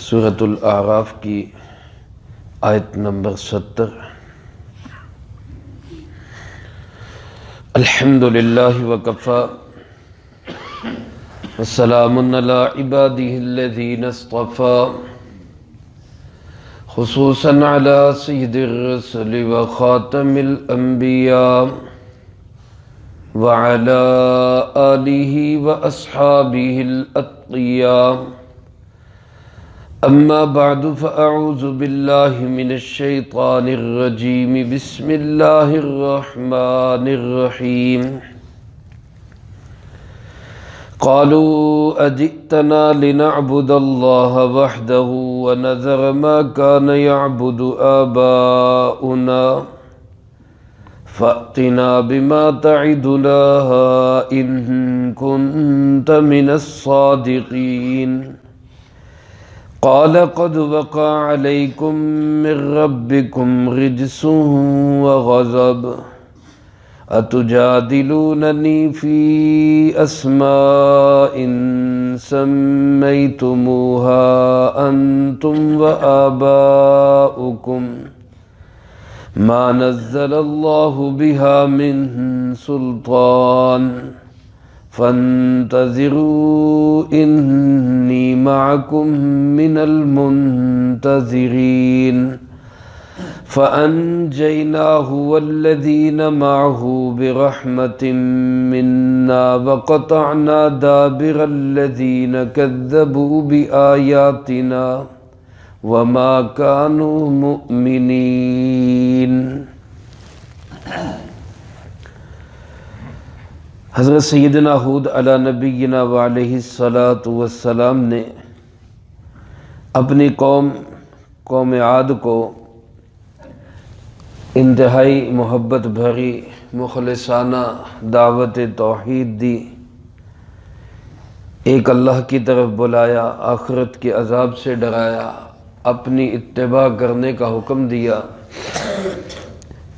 سورۃ الاعراف کی آیت نمبر 70۔ الحمدللہ وکفی وسلام علی عبادہ الذین اصطفی، خصوصا علی سید الرسل وخاتم الانبیاء وعلی آلہ واصحابہ الاتقیاء۔ اما بعد فاعوذ باللہ من الشیطان الرجیم، بسم اللہ الرحمن الرحیم۔ قالوا اجئتنا لنعبد اللہ وحدہ ونذر ما كان يعبد آباؤنا فأتنا بما تعدنا إن كنت من الصادقين۔ قال قد وقع عليكم من ربكم رجس وغضب، أتجادلونني في أسماء سميتموها أنتم وآباؤكم ما نزل الله بها من سلطان فانتظروا إني معكم من المنتظرين۔ فأنجيناه والذين معه برحمة منا وقطعنا دابر الذين كذبوا بآياتنا وما كانوا مؤمنين۔ حضرت سیدنا ہود علی نبینا وعلیہ الصلاۃ والسلام نے اپنی قوم عاد کو انتہائی محبت بھری مخلصانہ دعوت توحید دی، ایک اللہ کی طرف بلایا، آخرت کے عذاب سے ڈرایا، اپنی اتباع کرنے کا حکم دیا۔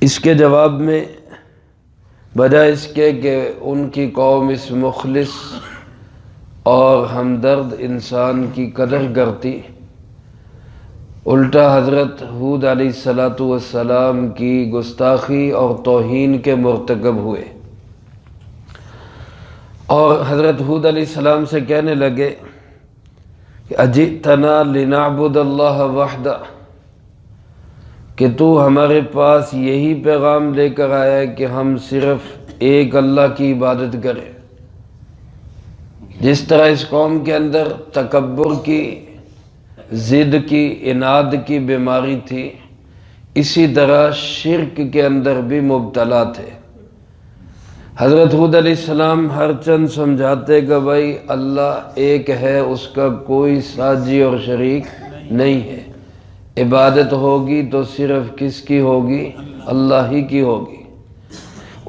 اس کے جواب میں بجائے اس کے کہ ان کی قوم اس مخلص اور ہمدرد انسان کی قدر کرتی، الٹا حضرت ہود علیہ السلام کی گستاخی اور توہین کے مرتکب ہوئے، اور حضرت ہود علیہ السلام سے کہنے لگے کہ اجئتنا لنعبد اللہ وحدہ، کہ تو ہمارے پاس یہی پیغام لے کر آیا ہے کہ ہم صرف ایک اللہ کی عبادت کریں۔ جس طرح اس قوم کے اندر تکبر کی، ضد کی، عناد کی بیماری تھی، اسی طرح شرک کے اندر بھی مبتلا تھے۔ حضرت ہود علیہ السلام ہر چند سمجھاتے کہ بھائی اللہ ایک ہے، اس کا کوئی ساجی اور شریک نہیں ہے، عبادت ہوگی تو صرف کس کی ہوگی؟ اللہ ہی کی ہوگی۔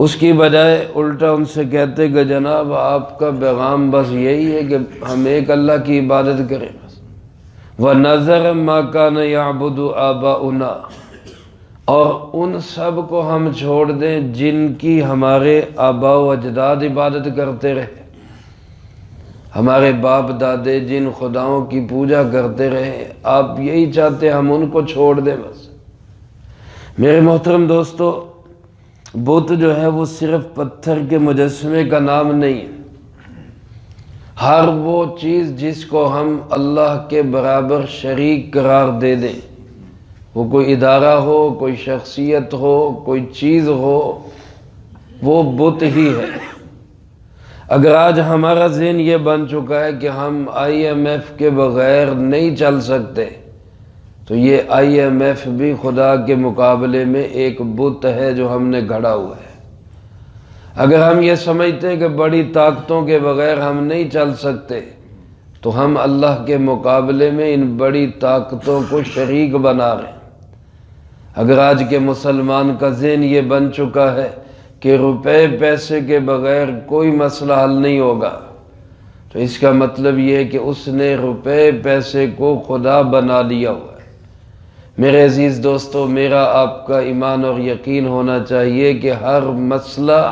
اس کی بجائے الٹا ان سے کہتے کہ جناب آپ کا پیغام بس یہی ہے کہ ہم ایک اللہ کی عبادت کریں بس، وَنَذَرَ مَا كَانَ يَعْبُدُ آبَاؤُنَا، اور ان سب کو ہم چھوڑ دیں جن کی ہمارے آباء و اجداد عبادت کرتے رہے، ہمارے باپ دادے جن خداؤں کی پوجا کرتے رہے، آپ یہی چاہتے ہم ان کو چھوڑ دیں بس۔ میرے محترم دوستو، بت جو ہے وہ صرف پتھر کے مجسمے کا نام نہیں ہے، ہر وہ چیز جس کو ہم اللہ کے برابر شریک قرار دے دیں، وہ کوئی ادارہ ہو، کوئی شخصیت ہو، کوئی چیز ہو، وہ بت ہی ہے۔ اگر آج ہمارا ذہن یہ بن چکا ہے کہ ہم IMF کے بغیر نہیں چل سکتے، تو یہ IMF بھی خدا کے مقابلے میں ایک بت ہے جو ہم نے گھڑا ہوا ہے۔ اگر ہم یہ سمجھتے ہیں کہ بڑی طاقتوں کے بغیر ہم نہیں چل سکتے، تو ہم اللہ کے مقابلے میں ان بڑی طاقتوں کو شریک بنا رہے ہیں۔ اگر آج کے مسلمان کا ذہن یہ بن چکا ہے کہ روپے پیسے کے بغیر کوئی مسئلہ حل نہیں ہوگا، تو اس کا مطلب یہ ہے کہ اس نے روپے پیسے کو خدا بنا لیا ہوا ہے۔ میرے عزیز دوستو، میرا آپ کا ایمان اور یقین ہونا چاہیے کہ ہر مسئلہ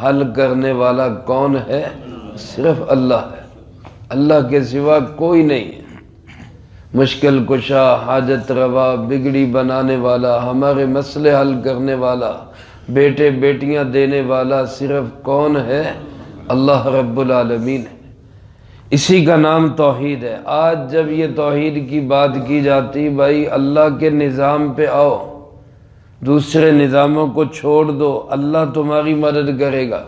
حل کرنے والا کون ہے؟ صرف اللہ ہے، اللہ کے سوا کوئی نہیں ہے۔ مشکل کشا، حاجت روا، بگڑی بنانے والا، ہمارے مسئلے حل کرنے والا، بیٹے بیٹیاں دینے والا صرف کون ہے؟ اللہ رب العالمین ہے۔ اسی کا نام توحید ہے۔ آج جب یہ توحید کی بات کی جاتی، بھائی اللہ کے نظام پہ آؤ، دوسرے نظاموں کو چھوڑ دو، اللہ تمہاری مدد کرے گا،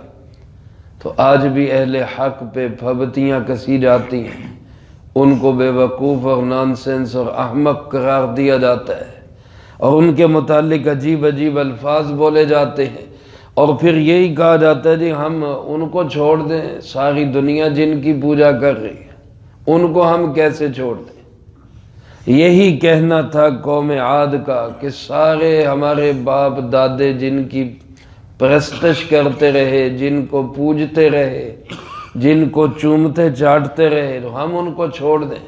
تو آج بھی اہل حق پہ پھبتیاں کسی جاتی ہیں، ان کو بے وقوف اور نانسنس اور احمق قرار دیا جاتا ہے، اور ان کے متعلق عجیب عجیب الفاظ بولے جاتے ہیں، اور پھر یہی کہا جاتا ہے جی ہم ان کو چھوڑ دیں، ساری دنیا جن کی پوجا کر رہی ہے ان کو ہم کیسے چھوڑ دیں؟ یہی کہنا تھا قوم عاد کا کہ سارے ہمارے باپ دادے جن کی پرستش کرتے رہے، جن کو پوجتے رہے، جن کو چومتے چاٹتے رہے، تو ہم ان کو چھوڑ دیں؟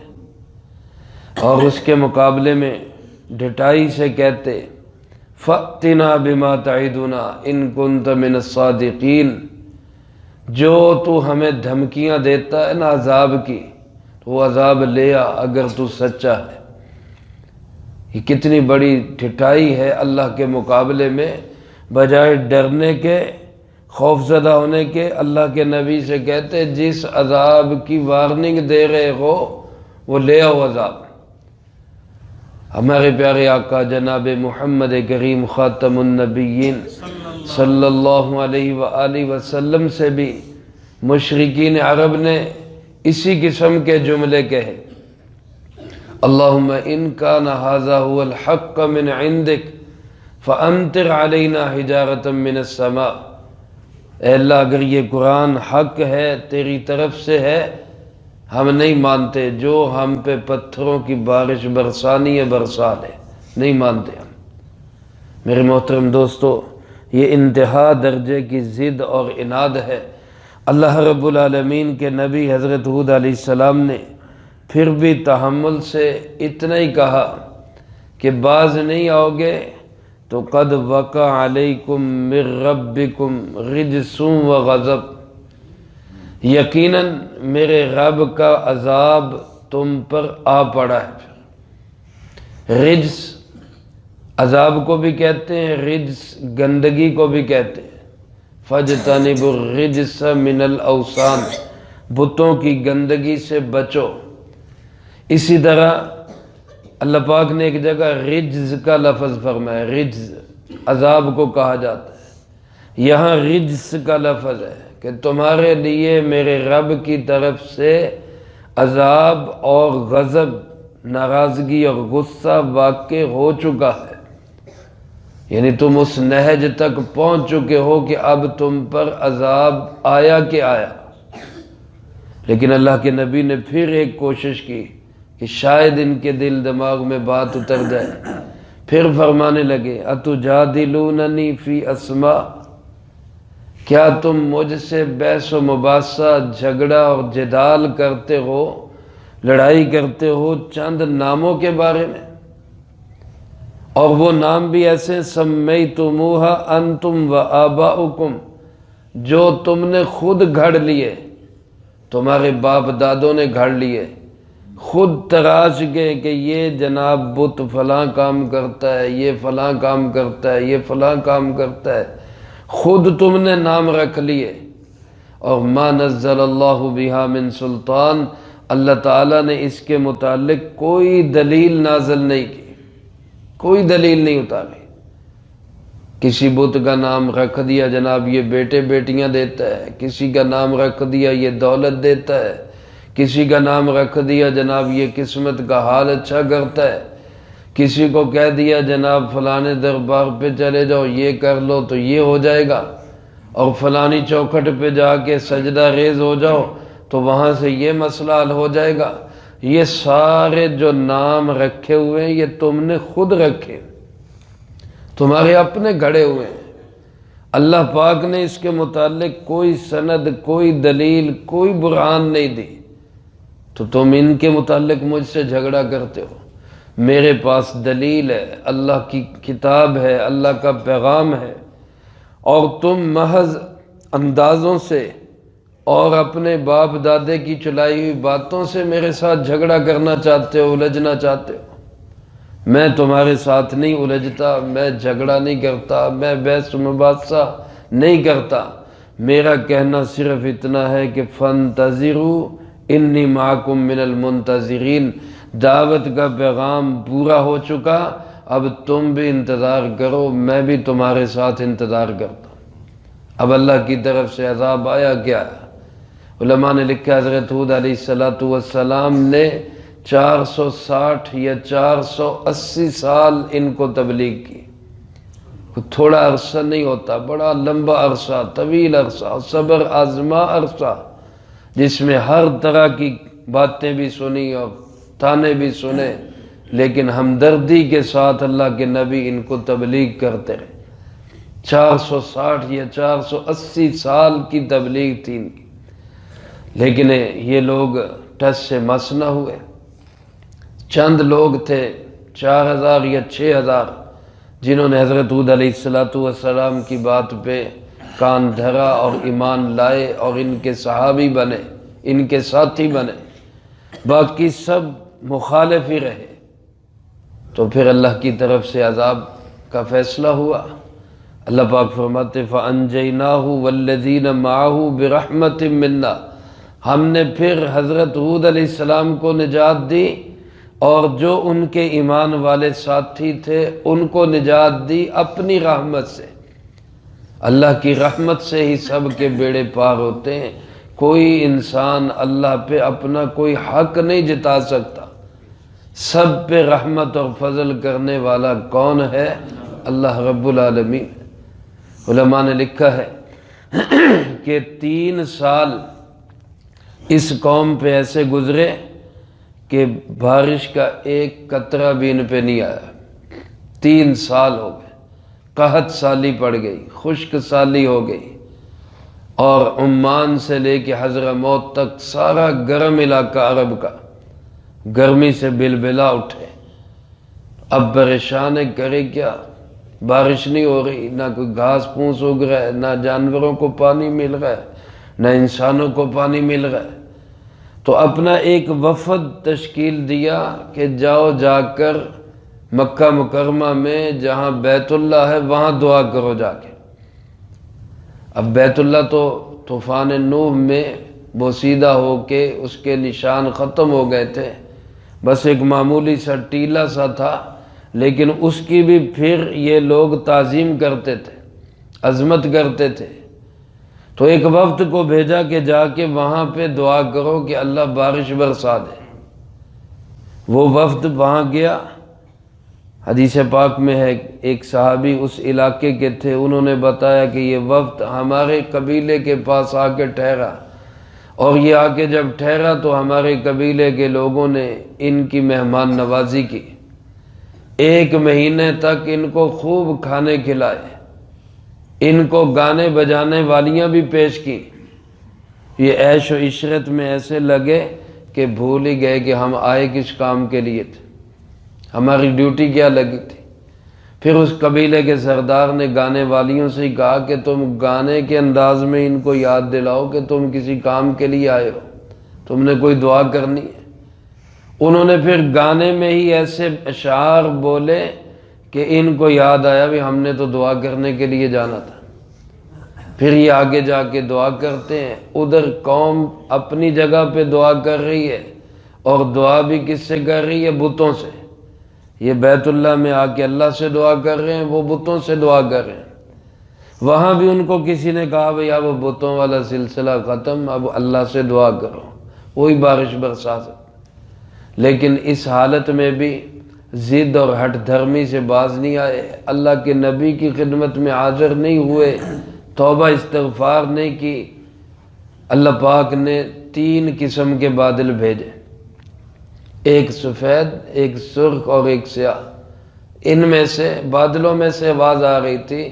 اور اس کے مقابلے میں ڈٹائی سے کہتے فَأْتِنَا بِمَا تَعِدُنَا إِن كُنْتَ مِنَ الصَّادِقِينَ، جو تو ہمیں دھمکیاں دیتا ہے نا عذاب کی، تو وہ عذاب لے آ اگر تو سچا ہے۔ یہ کتنی بڑی ڈٹائی ہے اللہ کے مقابلے میں، بجائے ڈرنے کے، خوف زدہ ہونے کے، اللہ کے نبی سے کہتے جس عذاب کی وارننگ دے رہے ہو وہ لے آؤ عذاب۔ ہمارے پیارے آقا جناب محمد کریم خاتم النبیین صلی اللہ علیہ وآلہ وسلم سے بھی مشرکین عرب نے اسی قسم کے جملے کہے، اللہم ان کان ھذا ھو الحق من عندک فامطر علینا حجارۃ من السماء، اے اللہ اگر یہ قرآن حق ہے تیری طرف سے ہے، ہم نہیں مانتے، جو ہم پہ پتھروں کی بارش برسانی ہے برسا دے، نہیں مانتے ہم۔ میرے محترم دوستو، یہ انتہا درجے کی ضد اور عناد ہے۔ اللہ رب العالمین کے نبی حضرت ہود علیہ السلام نے پھر بھی تحمل سے اتنا ہی کہا کہ باز نہیں آؤ گے تو قد وقع علیکم من ربکم رجس و غضب، یقیناً میرے رب کا عذاب تم پر آ پڑا ہے۔ رجس عذاب کو بھی کہتے ہیں، رجس گندگی کو بھی کہتے ہیں۔ فَاجْتَنِبُوا الرِّجْسَ مِنَ الْأَوْثَانِ، بتوں کی گندگی سے بچو۔ اسی طرح اللہ پاک نے ایک جگہ رجز کا لفظ فرمایا، رجز عذاب کو کہا جاتا ہے، یہاں رجس کا لفظ ہے کہ تمہارے لیے میرے رب کی طرف سے عذاب اور غضب، ناراضگی اور غصہ واقع ہو چکا ہے، یعنی تم اس نہج تک پہنچ چکے ہو کہ اب تم پر عذاب آیا کہ آیا۔ لیکن اللہ کے نبی نے پھر ایک کوشش کی کہ شاید ان کے دل دماغ میں بات اتر جائے، پھر فرمانے لگے اتجادلوننی فی اسماء، کیا تم مجھ سے بحث و مباحثہ، جھگڑا اور جدال کرتے ہو، لڑائی کرتے ہو چند ناموں کے بارے میں، اور وہ نام بھی ایسے سمیتموہا انتم و آباؤکم، جو تم نے خود گھڑ لیے، تمہارے باپ دادوں نے گھڑ لیے، خود تراش گئے کہ یہ جناب بت فلاں کام کرتا ہے، یہ فلاں کام کرتا ہے، یہ فلاں کام کرتا ہے، خود تم نے نام رکھ لیے، اور ما نزل اللہ بہا من سلطان، اللہ تعالیٰ نے اس کے متعلق کوئی دلیل نازل نہیں کی، کوئی دلیل نہیں اتاری۔ کسی بت کا نام رکھ دیا جناب یہ بیٹے بیٹیاں دیتا ہے، کسی کا نام رکھ دیا یہ دولت دیتا ہے، کسی کا نام رکھ دیا جناب یہ قسمت کا حال اچھا کرتا ہے، کسی کو کہہ دیا جناب فلانے دربار پہ چلے جاؤ یہ کر لو تو یہ ہو جائے گا، اور فلانی چوکھٹ پہ جا کے سجدہ ریز ہو جاؤ تو وہاں سے یہ مسئلہ حل ہو جائے گا۔ یہ سارے جو نام رکھے ہوئے ہیں یہ تم نے خود رکھے، تمہارے اپنے گھڑے ہوئے ہیں، اللہ پاک نے اس کے متعلق کوئی سند، کوئی دلیل، کوئی برہان نہیں دی، تو تم ان کے متعلق مجھ سے جھگڑا کرتے ہو۔ میرے پاس دلیل ہے، اللہ کی کتاب ہے، اللہ کا پیغام ہے، اور تم محض اندازوں سے اور اپنے باپ دادے کی چلائی ہوئی باتوں سے میرے ساتھ جھگڑا کرنا چاہتے ہو، الجھنا چاہتے ہو۔ میں تمہارے ساتھ نہیں الجھتا، میں جھگڑا نہیں کرتا، میں بحث مباحثہ نہیں کرتا۔ میرا کہنا صرف اتنا ہے کہ فانتظروا انی معکم من المنتظرین، دعوت کا پیغام پورا ہو چکا، اب تم بھی انتظار کرو، میں بھی تمہارے ساتھ انتظار کرتا ہوں۔ اب اللہ کی طرف سے عذاب آیا کیا ہے؟ علماء نے لکھا حضرت ہود علیہ السلام نے 460 یا 480 سال ان کو تبلیغ کی۔ تھوڑا عرصہ نہیں ہوتا، بڑا لمبا عرصہ، طویل عرصہ، صبر آزما عرصہ، جس میں ہر طرح کی باتیں بھی سنی اور تانے بھی سنے، لیکن ہمدردی کے ساتھ اللہ کے نبی ان کو تبلیغ کرتے رہے۔ 460 یا 480 سال کی تبلیغ تھی ان کی، لیکن یہ لوگ ٹس سے مس نہ ہوئے۔ چند لوگ تھے، 4000 یا 6000، جنہوں نے حضرت ہود علیہ السلام کی بات پہ کان دھرا اور ایمان لائے اور ان کے صحابی بنے، ان کے ساتھی بنے، باقی سب مخالف ہی رہے۔ تو پھر اللہ کی طرف سے عذاب کا فیصلہ ہوا۔ اللہ پاک فرماتے فَأَنْجَيْنَاهُ وَالَّذِينَ مَعَهُ بِرَحْمَةٍ مِّنَّا، ہم نے پھر حضرت ہود علیہ السلام کو نجات دی اور جو ان کے ایمان والے ساتھی تھے ان کو نجات دی اپنی رحمت سے۔ اللہ کی رحمت سے ہی سب کے بیڑے پار ہوتے ہیں۔ کوئی انسان اللہ پہ اپنا کوئی حق نہیں جتا سکتا۔ سب پہ رحمت اور فضل کرنے والا کون ہے؟ اللہ رب العالمین۔ علماء نے لکھا ہے کہ 3 سال اس قوم پہ ایسے گزرے کہ بارش کا ایک قطرہ بھی ان پہ نہیں آیا۔ 3 سال ہو گئے، قحط سالی پڑ گئی، خشک سالی ہو گئی، اور عمان سے لے کے حضرموت تک سارا گرم علاقہ عرب کا گرمی سے بلبلا اٹھے۔ اب پریشان ہے، کرے کیا؟ بارش نہیں ہو رہی، نہ کوئی گھاس پھوس اگ رہا ہے، نہ جانوروں کو پانی مل رہا ہے، نہ انسانوں کو پانی مل رہا ہے۔ تو اپنا ایک وفد تشکیل دیا کہ جاؤ جا کر مکہ مکرمہ میں جہاں بیت اللہ ہے وہاں دعا کرو جا کے۔ اب بیت اللہ تو طوفان نوح میں بوسیدہ ہو کے اس کے نشان ختم ہو گئے تھے، بس ایک معمولی سا ٹیلا سا تھا، لیکن اس کی بھی پھر یہ لوگ تعظیم کرتے تھے، عظمت کرتے تھے۔ تو ایک وفد کو بھیجا کہ جا کے وہاں پہ دعا کرو کہ اللہ بارش برسا دے۔ وہ وفد وہاں گیا۔ حدیث پاک میں ہے ایک صحابی اس علاقے کے تھے، انہوں نے بتایا کہ یہ وفد ہمارے قبیلے کے پاس آ کے ٹھہرا، اور یہ آ کے جب ٹھہرا تو ہمارے قبیلے کے لوگوں نے ان کی مہمان نوازی کی۔ 1 مہینے تک ان کو خوب کھانے کھلائے، ان کو گانے بجانے والیاں بھی پیش کی۔ یہ عیش و عشرت میں ایسے لگے کہ بھول ہی گئے کہ ہم آئے کس کام کے لیے تھے، ہماری ڈیوٹی کیا لگی تھی۔ پھر اس قبیلے کے سردار نے گانے والیوں سے ہی کہا کہ تم گانے کے انداز میں ان کو یاد دلاؤ کہ تم کسی کام کے لیے آئے ہو، تم نے کوئی دعا کرنی ہے۔ انہوں نے پھر گانے میں ہی ایسے اشعار بولے کہ ان کو یاد آیا بھی ہم نے تو دعا کرنے کے لیے جانا تھا۔ پھر یہ آگے جا کے دعا کرتے ہیں، ادھر قوم اپنی جگہ پہ دعا کر رہی ہے، اور دعا بھی کس سے کر رہی ہے؟ بتوں سے۔ یہ بیت اللہ میں آ کے اللہ سے دعا کر رہے ہیں، وہ بتوں سے دعا کر رہے ہیں۔ وہاں بھی ان کو کسی نے کہا بھئی اب بتوں والا سلسلہ ختم، اب اللہ سے دعا کرو، وہی بارش برسا سکتا۔ لیکن اس حالت میں بھی ضد اور ہٹ دھرمی سے باز نہیں آئے، اللہ کے نبی کی خدمت میں حاضر نہیں ہوئے، توبہ استغفار نہیں کی۔ اللہ پاک نے 3 قسم کے بادل بھیجے، ایک سفید، ایک سرخ اور ایک سیاہ۔ ان میں سے بادلوں میں سے آواز آ رہی تھی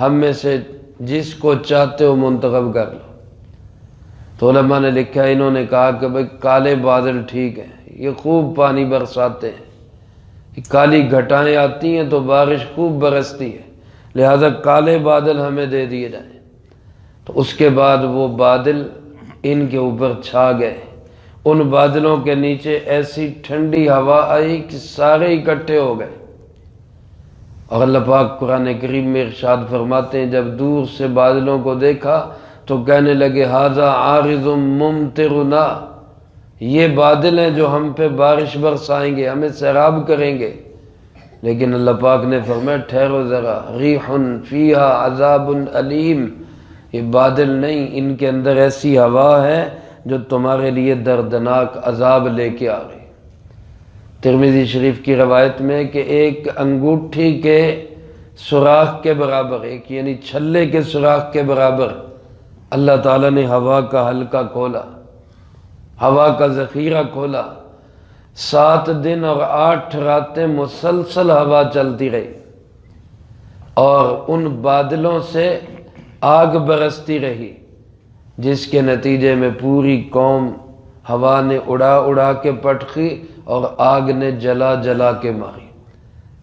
ہم میں سے جس کو چاہتے ہو منتخب کر لو۔ تو علماء نے لکھا، انہوں نے کہا کہ بھئی کالے بادل ٹھیک ہیں، یہ خوب پانی برساتے ہیں، کالی گھٹائیں آتی ہیں تو بارش خوب برستی ہے، لہذا کالے بادل ہمیں دے دیے جائیں۔ تو اس کے بعد وہ بادل ان کے اوپر چھا گئے۔ ان بادلوں کے نیچے ایسی ٹھنڈی ہوا آئی کہ سارے اکٹھے ہو گئے۔ اور اللہ پاک قرآن کریم میں ارشاد فرماتے ہیں جب دور سے بادلوں کو دیکھا تو کہنے لگے ھذا عارض ممطرنا، یہ بادل ہیں جو ہم پہ بارش برسائیں گے، ہمیں سیراب کریں گے۔ لیکن اللہ پاک نے فرمایا ٹھہرو ذرا، ریح فیہا عذاب علیم، یہ بادل نہیں، ان کے اندر ایسی ہوا ہے جو تمہارے لیے دردناک عذاب لے کے آ رہی۔ ترمذی شریف کی روایت میں کہ ایک انگوٹھی کے سوراخ کے برابر، ایک یعنی چھلے کے سوراخ کے برابر اللہ تعالیٰ نے ہوا کا حلقہ کھولا، ہوا کا ذخیرہ کھولا۔ 7 دن اور 8 راتیں مسلسل ہوا چلتی رہی اور ان بادلوں سے آگ برستی رہی، جس کے نتیجے میں پوری قوم ہوا نے اڑا اڑا کے پٹخی اور آگ نے جلا جلا کے ماری۔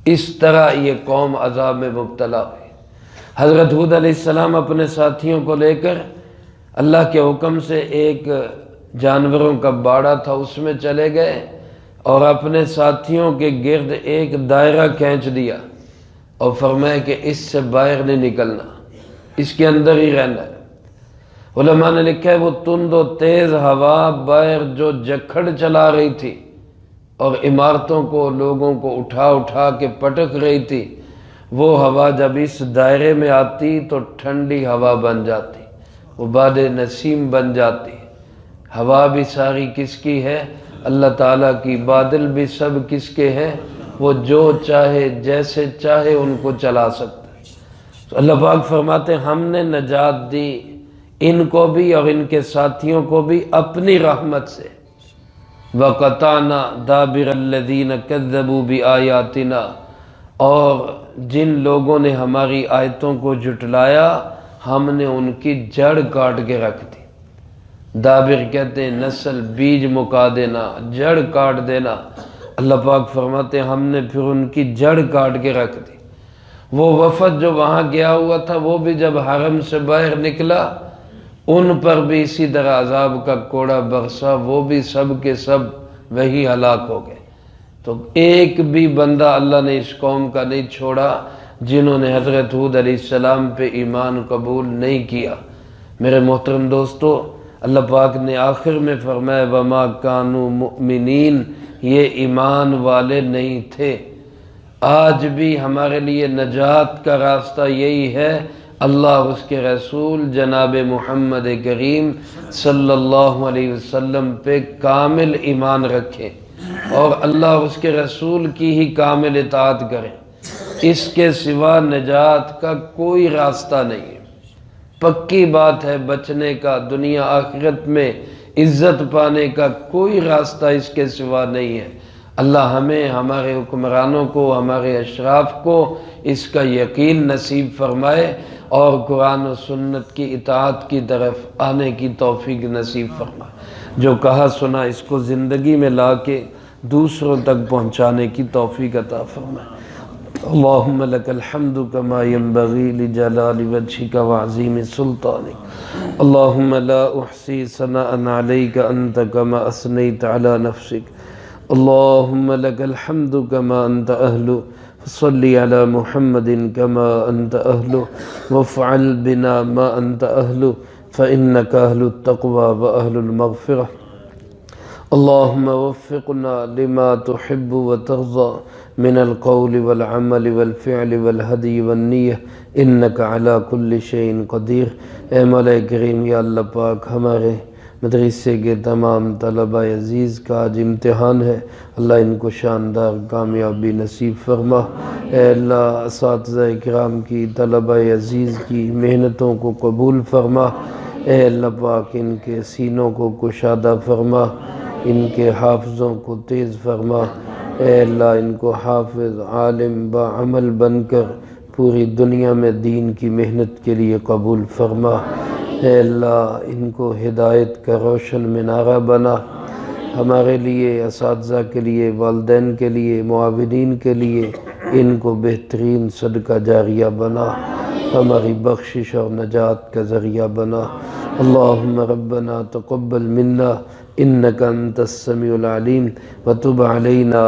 اس طرح یہ قوم عذاب میں مبتلا ہوئی۔ حضرت ہود علیہ السلام اپنے ساتھیوں کو لے کر اللہ کے حکم سے ایک جانوروں کا باڑہ تھا اس میں چلے گئے اور اپنے ساتھیوں کے گرد ایک دائرہ کھینچ دیا اور فرمایا کہ اس سے باہر نہیں نکلنا، اس کے اندر ہی رہنا ہے۔ علماء نے لکھا ہے وہ تند و تیز ہوا باہر جو جکھڑ چلا رہی تھی اور عمارتوں کو لوگوں کو اٹھا اٹھا کے پٹک رہی تھی، وہ ہوا جب اس دائرے میں آتی تو ٹھنڈی ہوا بن جاتی، وہ باد نسیم بن جاتی۔ ہوا بھی ساری کس کی ہے؟ اللہ تعالیٰ کی۔ بادل بھی سب کس کے ہیں؟ وہ جو چاہے جیسے چاہے ان کو چلا سکتا ہے۔ تو اللہ پاک فرماتے ہیں ہم نے نجات دی ان کو بھی اور ان کے ساتھیوں کو بھی اپنی رحمت سے۔ وَقَطَعْنَا دَابِرَ الَّذِينَ كَذَّبُوا بِآيَاتِنَا، اور جن لوگوں نے ہماری آیتوں کو جھٹلایا ہم نے ان کی جڑ کاٹ کے رکھ دی۔ دابر کہتے ہیں نسل، بیج مکا دینا، جڑ کاٹ دینا۔ اللہ پاک فرماتے ہیں ہم نے پھر ان کی جڑ کاٹ کے رکھ دی۔ وہ وفد جو وہاں گیا ہوا تھا وہ بھی جب حرم سے باہر نکلا ان پر بھی اسی طرح عذاب کا کوڑا برسا، وہ بھی سب کے سب وہی ہلاک ہو گئے۔ تو ایک بھی بندہ اللہ نے اس قوم کا نہیں چھوڑا جنہوں نے حضرت ہود علیہ السلام پہ ایمان قبول نہیں کیا۔ میرے محترم دوستو، اللہ پاک نے آخر میں فرمایا وَمَا كَانُوا مُؤْمِنِينَ، یہ ایمان والے نہیں تھے۔ آج بھی ہمارے لیے نجات کا راستہ یہی ہے، اللہ اس کے رسول جناب محمد کریم صلی اللہ علیہ وسلم پہ کامل ایمان رکھیں اور اللہ اس کے رسول کی ہی کامل اطاعت کریں۔ اس کے سوا نجات کا کوئی راستہ نہیں ہے۔ پکی بات ہے بچنے کا، دنیا آخرت میں عزت پانے کا کوئی راستہ اس کے سوا نہیں ہے۔ اللہ ہمیں، ہمارے حکمرانوں کو، ہمارے اشراف کو اس کا یقین نصیب فرمائے اور قرآن و سنت کی اطاعت کی طرف آنے کی توفیق نصیب فرمائے۔ جو کہا سنا اس کو زندگی میں لا کے دوسروں تک پہنچانے کی توفیق عطا فرمائے۔ اللہم لک الحمد کما ینبغی لجلال وجہک وعظیم سلطانک، اللہم لا احصی ثناء علیک انت کما اثنیت علی نفسک، اللہم لک الحمد کما انت اہل، صلی علی محمد کما انت اہل، وافعل بنا ما انت اہل، فإنک اہل التقوی واہل المغفرہ۔ اللہم وفقنا لما تحب وترضى من القول والعمل والفعل والهدي والنیہ انک علی کل شیء قدیر۔ اے مولا کریم، یا اللہ پاک، ہمارے مدرسے کے تمام طلبہ عزیز کا آج امتحان ہے، اللہ ان کو شاندار کامیابی نصیب فرما۔ اے اللہ اساتذہ کرام کی، طلبہ عزیز کی محنتوں کو قبول فرما۔ اے اللہ پاک ان کے سینوں کو کشادہ فرما، ان کے حافظوں کو تیز فرما۔ اے اللہ ان کو حافظ، عالم، باعمل بن کر پوری دنیا میں دین کی محنت کے لیے قبول فرما۔ اے اللہ ان کو ہدایت کا روشن منارہ بنا، ہمارے لیے، اساتذہ کے لیے، والدین کے لیے، معاونین کے لیے ان کو بہترین صدقہ جاریہ بنا، ہماری بخشش اور نجات کا ذریعہ بنا۔ اللهم ربنا تقبل منا إنك أنت السميع العليم وتب علينا